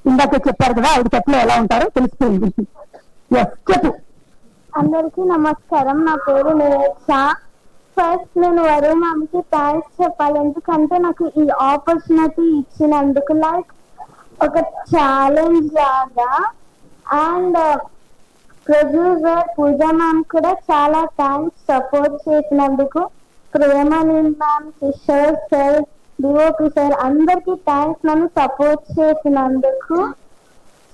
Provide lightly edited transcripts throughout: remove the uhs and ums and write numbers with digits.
ఇందాక చెప్పారు కదా ఆవిడ చెట్లు ఎలా ఉంటారో తెలిసిపోయింది. చెప్పు. అందరికీ నమస్కారం. నా పేరు నేష. ఫస్ట్ నేను వరు మ్యామ్కి థ్యాంక్స్ చెప్పాలి, ఎందుకంటే నాకు ఈ ఆపర్చునిటీ ఇచ్చినందుకు. లైక్ ఒక ఛాలెంజ్ లాగా. అండ్ ప్రొడ్యూసర్ పూజా మ్యామ్ కూడా చాలా థ్యాంక్స్ సపోర్ట్ చేసినందుకు. Priyamani ma'am, Kishore sir, DOP sir అందరికీ థ్యాంక్స్ నన్ను సపోర్ట్ చేసినందుకు.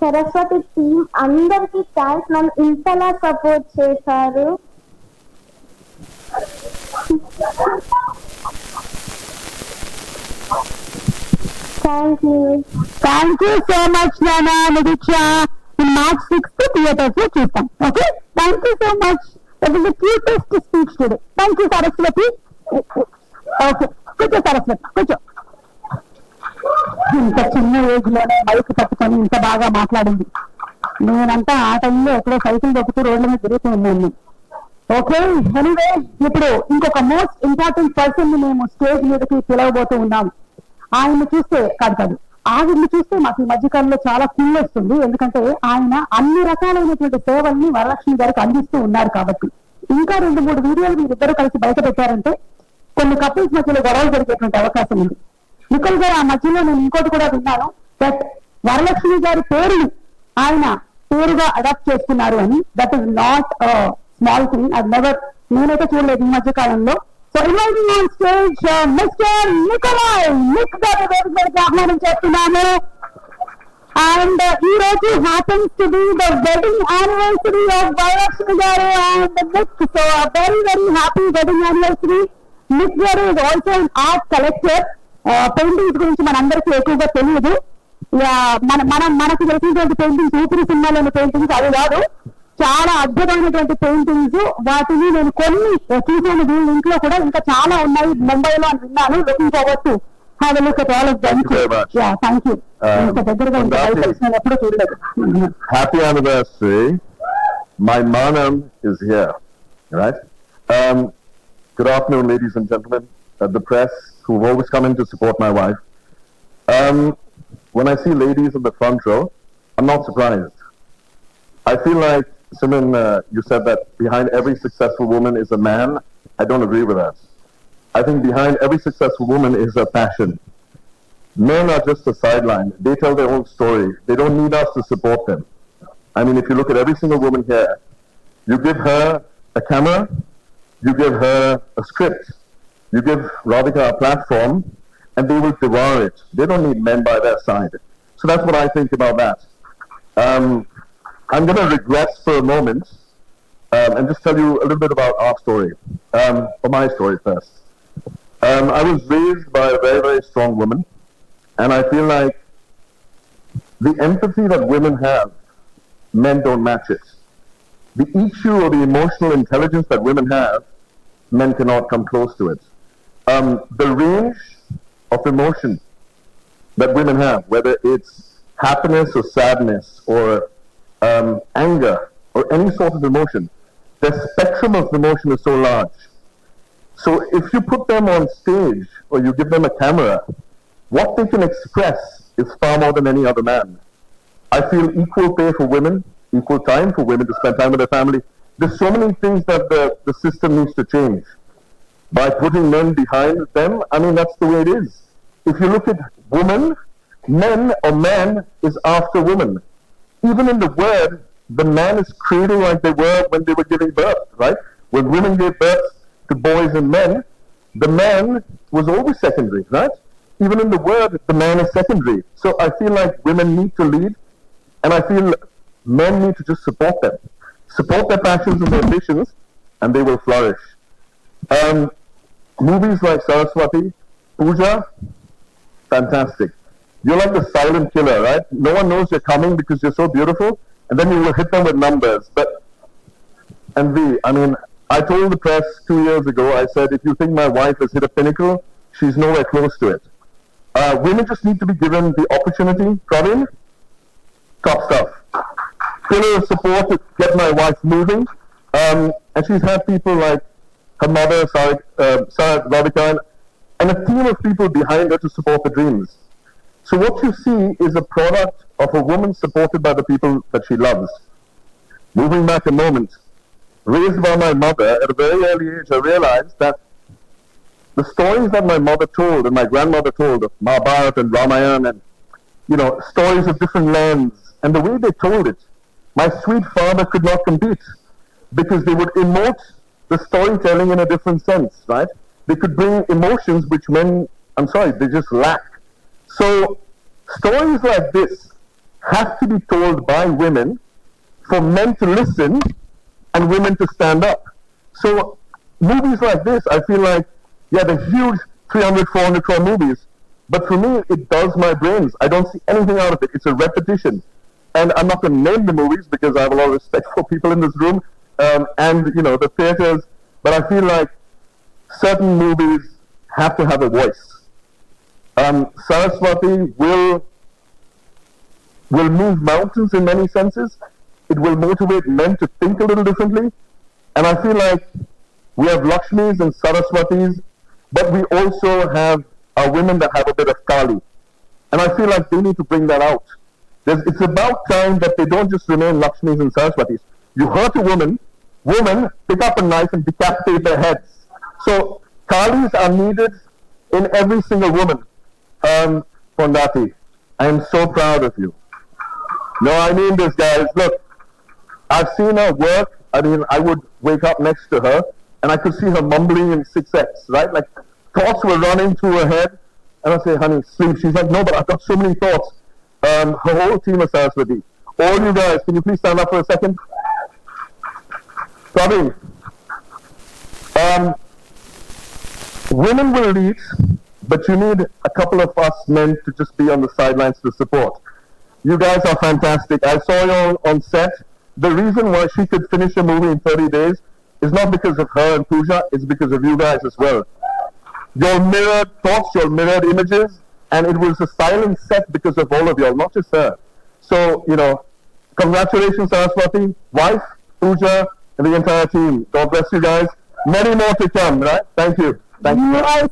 సరస్వతి టీమ్ అందరికీ థ్యాంక్స్ నన్ను ఇంతలా సపోర్ట్ చేశారు. థ్యాంక్ యూ సో మచ్ నానా. నిరీక్ష మార్చ్ 6th థియేటర్స్ లో చూస్తాం. Okay, thank you so much. It is the cutest speech today. Thank you Saraswati. Okay, కూర్చో సరస్వతి, కూర్చో. ఇంత చిన్న ఏజ్ లోనే మైక్ పట్టుకొని ఇంత బాగా మాట్లాడింది. నేనంతా ఆ టైంలో ఎక్కడో సైకిల్ దొక్కుతూ రోడ్ల మీద తిరుగుతూ ఉన్నాను. ఓకే, ఎనీవే ఇప్పుడు ఇంకొక మోస్ట్ ఇంపార్టెంట్ పర్సన్ ని మేము స్టేజ్ మీదకి పిలవబోతూ ఉన్నాము. ఆయన్ని చూస్తే కాదు ఆవిడ్ని చూస్తే మాకు ఈ మధ్యకాలంలో చాలా కుళ్ళు వస్తుంది. ఎందుకంటే ఆయన అన్ని రకాలైనటువంటి సేవల్ని వరలక్ష్మి గారికి అందిస్తూ ఉన్నారు కాబట్టి. ఇంకా 2-3 వీడియోలు మీరిద్దరూ కలిసి బయట పెట్టారంటే కొన్ని కపుల్స్ మధ్యలో గొడవలు జరిగేటువంటి అవకాశం ఉంది. నిఖిల్ గారు ఆ మధ్యలో నేను ఇంకోటి కూడా విన్నాను, దట్ వరలక్ష్మి గారి పేరుని ఆయన పేరుగా అడాప్ట్ చేస్తున్నారు అని. That is not small thing. అది నేనైతే చూడలేదు ఈ మధ్య కాలంలో. So inviting on stage mister Nikolai. Nick garu గారికి ఆహ్వానం చేస్తున్నాను. అండ్ ఈ రోజు happens to be the wedding anniversary of Varalakshmi garu and Nick. So very very happy wedding anniversary. Nick garu is also an art collector. Paintings గురించి మనందరికీ ఎక్కువగా తెలియదు. మనకు తెలిసినటువంటి పెయింటింగ్స్ ఊపిరి సినిమాలోని పెయింటింగ్స్ అవి కాదు, చాలా అద్భుతమైనటువంటి పెయింటింగ్స్. వాటిని నేను కొన్ని చూసాను వీళ్ళ ఇంట్లో కూడా, ఇంకా చాలా ఉన్నాయి ముంబైలో అని విన్నాను. Looking forward to have a look at all of them. Thank you. ఇంత దగ్గరగా నేను ఎప్పుడూ చూడలేదు. Happy anniversary. My manam is here, right? Good afternoon, ladies and gentlemen, the press who've always come in to support my wife. When I see ladies in the front row, I'm not surprised. I feel like, Simon, you said that behind every successful woman is a man. I don't agree with that. I think behind every successful woman is a passion. Men are just a sideline. They tell their own story. They don't need us to support them. I mean, if you look at every single woman here, you give her a camera, you give her a script, you give Radhika a platform, and they will devour it. They don't need men by their side. So that's what I think about that. I'm going to regress for a moment and just tell you a little bit about our story, or my story first. I was raised by a very, very strong woman, and I feel like the empathy that women have, men don't match it. The EQ or the emotional intelligence that women have, men cannot come close to it. The range of emotion that women have, whether it's happiness or sadness or anger or any sort of emotion, the spectrum of emotion is so large. So if you put them on stage or you give them a camera, what they can express is far more than any other man. I feel equal pay for women, equal time for women to spend time with their family. There's so many things that the system needs to change. By putting men behind them, I mean, that's the way it is. If you look at women, men or man is after women. Even in the word, the man is creating like they were when they were giving birth, right? When women gave birth to boys and men, the man was always secondary, right? Even in the word, the man is secondary. So I feel like women need to lead, and I feel men need to just support them. Support their passions and their ambitions, and they will flourish. Movies like Saraswati, Pooja, fantastic. You're like the silent killer, right? No one knows you're coming because you're so beautiful, and then you will hit them with numbers. I mean, I told the press 2 years ago, I said, if you think my wife has hit a pinnacle, she's nowhere close to it. Women just need to be given the opportunity. Praveen, top stuff. Pillar of support to get my wife moving. And she's had people like her mother, Sarah Radhika, and a team of people behind her to support the dreams. So what you see is a product of a woman supported by the people that she loves. Moving back a moment, raised by my mother at a very early age, I realized that the stories that my mother told and my grandmother told of Mahabharata and Ramayana and, stories of different lands, and the way they told it, my sweet father could not compete because they would emote the storytelling in a different sense, right? They could bring emotions which men, they just lack. So stories like this have to be told by women for men to listen and women to stand up. So movies like this, I feel like, they're huge 300, 400 crore movies. But for me, it dulls my brains. I don't see anything out of it. It's a repetition. And I'm not going to name the movies because I have a lot of respect for people in this room and, the theaters. But I feel like certain movies have to have a voice. Saraswati will move mountains in many senses. It will motivate men to think a little differently. And I feel like we have Lakshmis and Saraswatis, but we also have our women that have a bit of Kali. And I feel like they need to bring that out. It's about time that they don't just remain Lakshmis and Saraswatis. You hurt a woman, pick up a knife and decapitate their heads. So Kalis are needed in every single woman. Pondati, I am so proud of you. No, I mean this, guys. Look, I've seen her work. I would wake up next to her and I could see her mumbling in 6X, right? Like thoughts were running through her head. And I say, honey, sleep. She's like, no, but I've got so many thoughts. Her whole team of Saraswati. All you guys, can you please stand up for a second? Praveen. Women will lead, but you need a couple of us men to just be on the sidelines to support. You guys are fantastic. I saw you on set. The reason why she could finish a movie in 30 days is not because of her and Pooja, it's because of you guys as well. Your mirrored thoughts, your mirrored images, and it was a silent set because of all of y'all, not just her. So, congratulations, Saraswati, wife, Pooja, and the entire team. God bless you guys. Many more to come, right? Thank you. Thank you. You are so